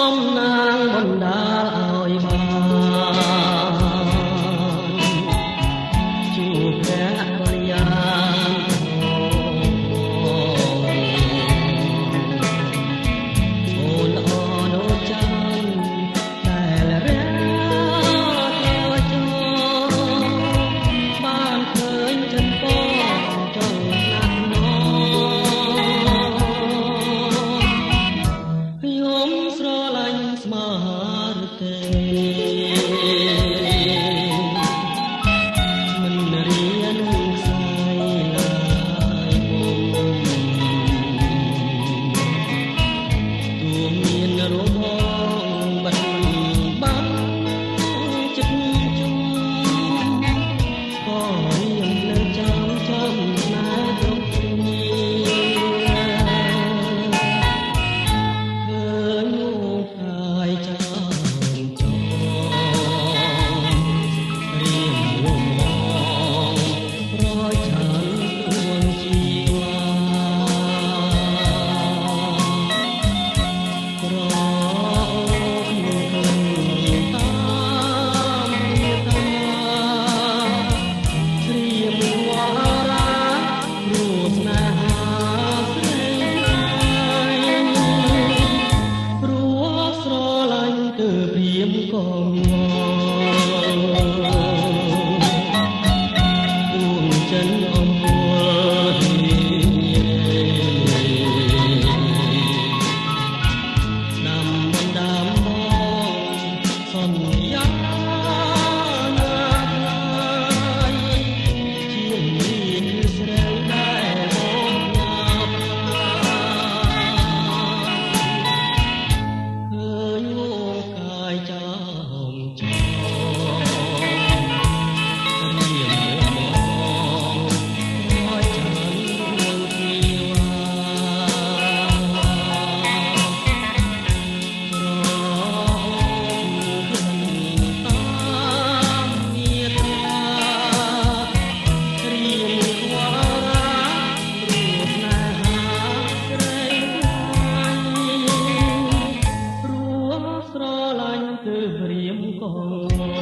សំណាងបណ្ដាលឲ្យបានជួបព្រះកល្យាណអូនល្អនោចចានដែលរះtheoចូលបានឃើញចិនពចង់ណាស់ណខ្ញុំស្រឡាញ់ស្មារតីមិនរៀនខ្សែឡើយមុំទួមានរបងបាត់បាំងចិត្តជុំក៏រៀននៅចាំស្នេហ៍គ្រប់គ្នាកងទួងចិនអំពលដាំបណ្ដាំបងសន្យាណាស់ជាមានស្រីដែលបងញ៉ាំឃើញវងកាយចាគឺព្រាមកង